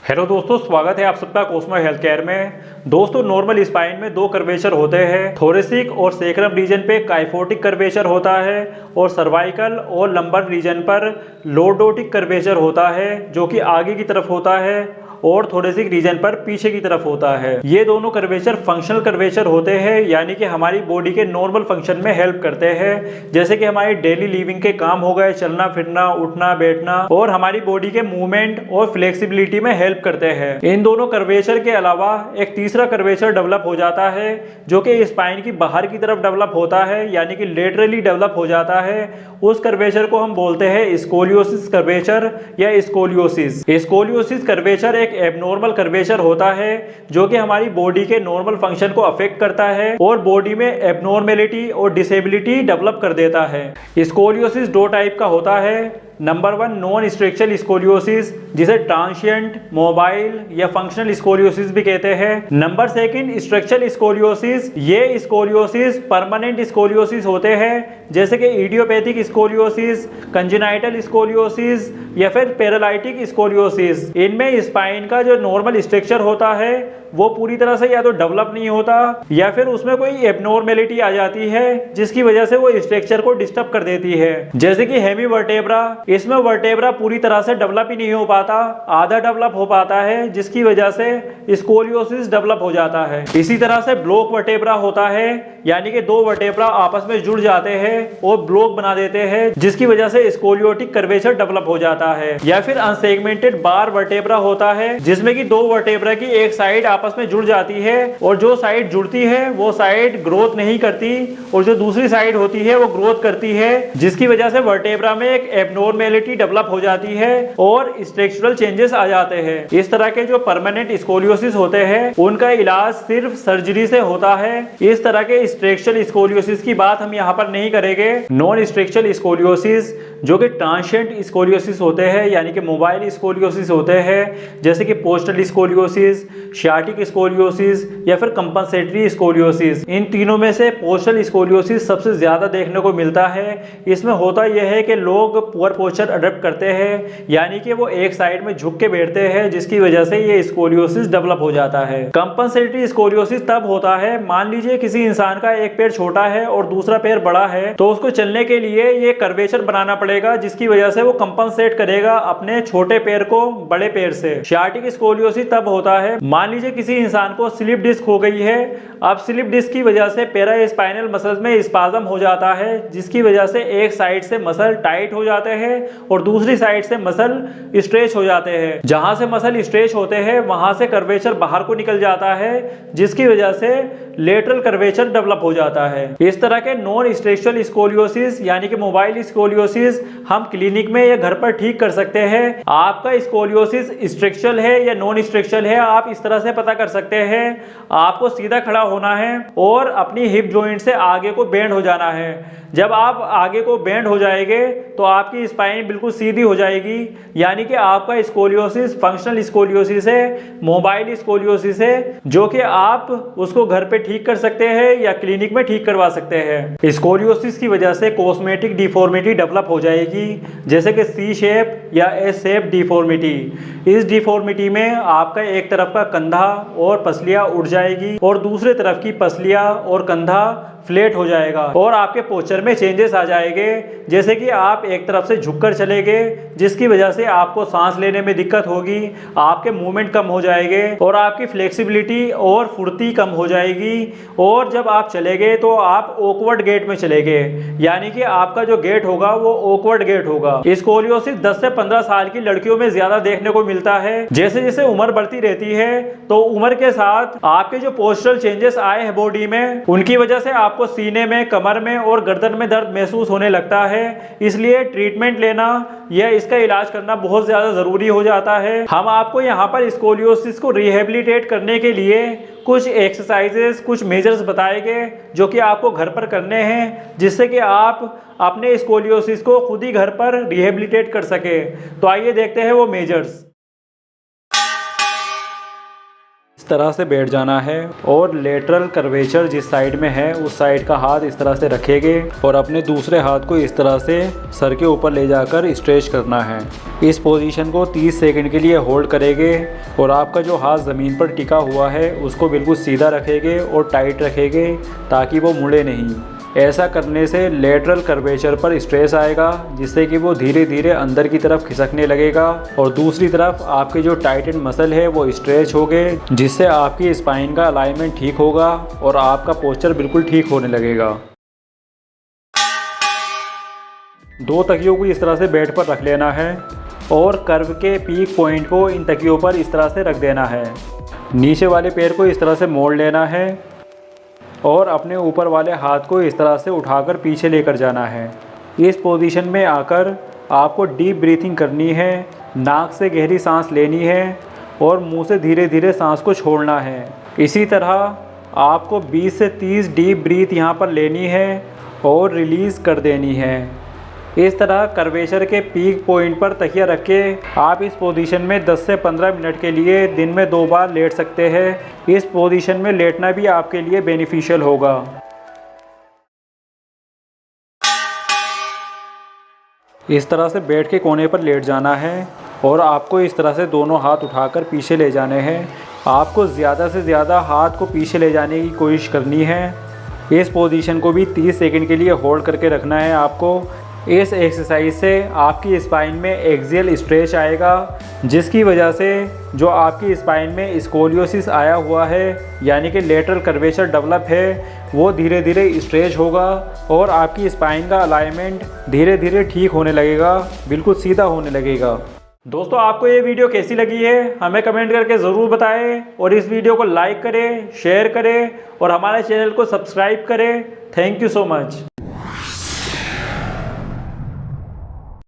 Hello दोस्तों, स्वागत है आप सबका कोस्मो हेल्थ केयर में। दोस्तों, नॉर्मल स्पाइन में दो कर्वेचर होते हैं। थोरेसिक और सेक्रम रीजन पे काइफोटिक कर्वेचर होता है और सर्वाइकल और लंबर रीजन पर लॉर्डोटिक कर्वेचर होता है, जो कि आगे की तरफ होता है और थोरेसिक रीजन पर पीछे की तरफ होता है। ये दोनों कर्वेचर फंक्शनल कर्वेचर होते हैं, यानी कि हमारी बॉडी के नॉर्मल फंक्शन में हेल्प करते हैं, जैसे कि हमारी डेली लिविंग के काम हो गए, चलना फिरना, उठना बैठना, और हमारी बॉडी के मूवमेंट और फ्लेक्सिबिलिटी में हेल्प करते हैं। इन दोनों कर्वेचर के अलावा एक तीसरा कर्वेचर डेवलप हो जाता है, जो कि स्पाइन की बाहर की तरफ डेवलप होता है, यानी कि लेटरली डेवलप हो जाता है। उस कर्वेचर को हम बोलते हैं स्कोलियोसिस कर्वेचर या स्कोलियोसिस। स्कोलियोसिस कर्वेचर एक एबनॉर्मल कर्वेचर होता है, जो कि हमारी बॉडी के नॉर्मल फंक्शन को अफेक्ट करता है और बॉडी में एबनॉर्मेलिटी और डिसेबिलिटी डेवलप कर देता है। स्कोलियोसिस दो टाइप का होता है। नंबर 1 नॉन स्ट्रक्चरल स्कोलियोसिस, जिसे ट्रांसिएंट, मोबाइल या फंक्शनल स्कोलियोसिस भी कहते हैं। Number 2 structural scoliosis. ये स्कोलियोसिस परमानेंट स्कोलियोसिस होते हैं, जैसे कि इडियोपैथिक स्कोलियोसिस, कंजेनाइटल स्कोलियोसिस या फिर पैरालाइटिक स्कोलियोसिस। इनमें स्पाइन का जो नॉर्मल स्ट्रक्चर होता है वो पूरी तरह से या तो डेवलप नहीं होता या फिर उसमें कोई एबनॉर्मेलिटी आ जाती है, जिसकी वजह से वो स्ट्रक्चर को डिस्टर्ब कर देती है। जैसे कि हेमीवर्टेब्रा, इसमें वर्टेब्रा पूरी तरह से डेवलप ही नहीं हो पाता, आधा डेवलप हो पाता है, जिसकी वजह से स्कोलियोसिस डेवलप हो जाता है। इसी तरह से ब्लॉक वर्टेब्रा होता है, यानी कि दो वर्टेब्रा आपस में जुड़ जाते हैं और ब्लॉक बना देते हैं, जिसकी वजह से स्कोलियोटिक कर्वेचर डेवलप हो जाता है। या फिर अनसेगमेंटेड बार वर्टेब्रा होता है, जिसमें कि दो वर्टेब्रा की एक साइड आपस में जुड़ जाती है और जो साइड जुड़ती है वो साइड ग्रोथ नहीं करती और जो दूसरी साइड होती है वो ग्रोथ करती है, जिसकी वजह से वर्टेब्रा में एक एबनॉर्मेलिटी डेवलप हो जाती है और स्ट्रक्चरल चेंजेस आ जाते हैं। इस तरह के जो परमानेंट स्कोलियोसिस होते हैं उनका इलाज सिर्फ सर्जरी से होता है। इस तरह के स्ट्रक्चरल स्कोलियोसिस की बात हम यहाँ पर नहीं करेंगे। नॉन स्ट्रक्चरल स्कोलियोसिस, जो कि ट्रांसिएंट स्कोलियोसिस होते हैं, यानी कि मोबाइल स्कोलियोसिस होते हैं, जैसे कि पोस्टल स्कोलियोसिस, शियाटिक स्कोलियोसिस या फिर कंपनसेटरी स्कोलियोसिस। इन तीनों में से पोस्टल स्कोलियोसिस सबसे ज्यादा देखने को मिलता है। इसमें होता यह है कि लोग पुअर पोस्चर अडॉप्ट करते हैं, यानी कि वो एक साइड में झुक के बैठते हैं, जिसकी वजह से ये स्कोलियोसिस डेवलप हो जाता है। कंपनसेटरी स्कोलियोसिस तब होता है, मान लीजिए किसी इंसान का एक पैर छोटा है और दूसरा पैर बड़ा है, तो उसको चलने के लिए ये कर्वेचर बनाना पड़ेगा, जिसकी वजह से वो कंपनसेट करेगा अपने छोटे पैर को बड़े पैर से। शियाटिक स्कोलियोसिस तब होता है, मान लीजिए किसी इंसान को स्लिप डिस्क हो गई है। अब स्लिप डिस्क की वजह से पेरा स्पाइनल मसल्स में स्पाज्म हो जाता है, जिसकी वजह से एक साइड से मसल टाइट हो जाते हैं और दूसरी साइड से मसल स्ट्रेच हो जाते हैं। जहां से मसल स्ट्रेच होते हैं वहां से कर्वेचर बाहर को निकल जाता है, जिसकी वजह से लेटरल कर्वेचर डेवलप हो जाता है। इस तरह के नॉन स्ट्रक्चरल स्कोलियोसिस यानी कि मोबाइल स्कोलियोसिस हम क्लिनिक में या घर पर ठीक कर सकते हैं। आपका स्कोलियोसिस स्ट्रक्चरल है या नॉन स्ट्रक्चरल है, आप इस तरह से पता कर सकते हैं। आपको सीधा खड़ा होना है और अपनी हिप जॉइंट से आगे को बेंड हो जाना है। जब आप आगे को बेंड हो जाएंगे तो आपकी स्पाइन बिल्कुल सीधी हो जाएगी, यानी कि आपका स्कोलियोसिस फंक्शनल स्कोलियोसिस है, मोबाइल स्कोलियोसिस है, जो कि आप उसको घर पे ठीक कर सकते हैं या क्लिनिक में ठीक करवा सकते हैं। स्कोलियोसिस की वजह से कॉस्मेटिक डिफॉर्मिटी डेवलप हो जाएगी, जैसे कि सी शेप या एस शेप डिफॉर्मिटी। इस डिफॉर्मिटी में आपका एक तरफ का कंधा और पसलियां उठ जाएगी और दूसरे तरफ की पसलियां और कंधा फ्लैट हो जाएगा और आपके पोस्चर में चेंजेस आ जाएंगे, जैसे कि आप एक तरफ से झुककर चलेंगे, जिसकी वजह से आपको सांस लेने में दिक्कत होगी, आपके मूवमेंट कम हो जाएंगे और आपकी फ्लेक्सिबिलिटी और फुर्ती कम हो जाएगी। और जब आप चलेंगे तो आप ऑकवर्ड गेट में चलेंगे, यानी कि आपका जो गेट होगा वो ऑकवर्ड गेट होगा। स्कोलियोसिस 10 से 15 साल की लड़कियों में ज्यादा देखने को मिलता है। जैसे जैसे उम्र बढ़ती रहती है तो उम्र के साथ आपके जो पोस्चरल चेंजेस आए हैं बॉडी में, उनकी वजह से आपको सीने में, कमर में और गर्दन में दर्द महसूस होने लगता है। इसलिए ट्रीटमेंट लेना या इसका इलाज करना बहुत ज्यादा जरूरी हो जाता है। हम आपको यहाँ पर स्कोलियोसिस को रिहेबिलिटेट करने के लिए कुछ एक्सरसाइजेस, कुछ मेजर्स बताएंगे, जो कि आपको घर पर करने हैं, जिससे कि आप अपने स्कोलियोसिस को खुद ही घर पर रिहेबिलिटेट कर सके। तो आइए देखते हैं वो मेजर्स। इस तरह से बैठ जाना है और लेटरल कर्वेचर जिस साइड में है उस साइड का हाथ इस तरह से रखेंगे और अपने दूसरे हाथ को इस तरह से सर के ऊपर ले जाकर स्ट्रेच करना है। इस पोजीशन को 30 सेकंड के लिए होल्ड करेंगे और आपका जो हाथ ज़मीन पर टिका हुआ है उसको बिल्कुल सीधा रखेंगे और टाइट रखेंगे ताकि वो मुड़े नहीं। ऐसा करने से लेटरल कर्वेचर पर स्ट्रेस आएगा जिससे कि वो धीरे धीरे अंदर की तरफ खिसकने लगेगा और दूसरी तरफ आपके जो टाइटेड मसल है वो स्ट्रेच होंगे जिससे आपकी स्पाइन का अलाइनमेंट ठीक होगा और आपका पोस्चर बिल्कुल ठीक होने लगेगा। 2 तकियों को इस तरह से बेड पर रख लेना है और कर्व के पीक पॉइंट को इन तकियों पर इस तरह से रख देना है। नीचे वाले पैर को इस तरह से मोड़ लेना है और अपने ऊपर वाले हाथ को इस तरह से उठाकर पीछे लेकर जाना है। इस पोजीशन में आकर आपको डीप ब्रीथिंग करनी है, नाक से गहरी सांस लेनी है और मुंह से धीरे धीरे सांस को छोड़ना है। इसी तरह आपको 20 से 30 डीप ब्रीथ यहाँ पर लेनी है और रिलीज़ कर देनी है। इस तरह कर्वेचर के पीक पॉइंट पर तकिया रख के आप इस पोजीशन में 10 से 15 मिनट के लिए दिन में 2 बार लेट सकते हैं। इस पोजीशन में लेटना भी आपके लिए बेनिफिशियल होगा। इस तरह से बेड के कोने पर लेट जाना है और आपको इस तरह से दोनों हाथ उठाकर पीछे ले जाने हैं। आपको ज़्यादा से ज़्यादा हाथ को पीछे ले जाने की कोशिश करनी है। इस पोजीशन को भी 30 सेकंड के लिए होल्ड करके रखना है आपको। इस एक्सरसाइज से आपकी स्पाइन में एक्सियल स्ट्रेच आएगा जिसकी वजह से जो आपकी स्पाइन में स्कोलियोसिस आया हुआ है यानी कि लेटरल कर्वेचर डेवलप है वो धीरे धीरे स्ट्रेच होगा और आपकी स्पाइन का अलाइनमेंट धीरे धीरे ठीक होने लगेगा, बिल्कुल सीधा होने लगेगा। दोस्तों आपको ये वीडियो कैसी लगी है हमें कमेंट करके ज़रूर बताएं और इस वीडियो को लाइक करें, शेयर करें और हमारे चैनल को सब्सक्राइब करें। Thank you so much.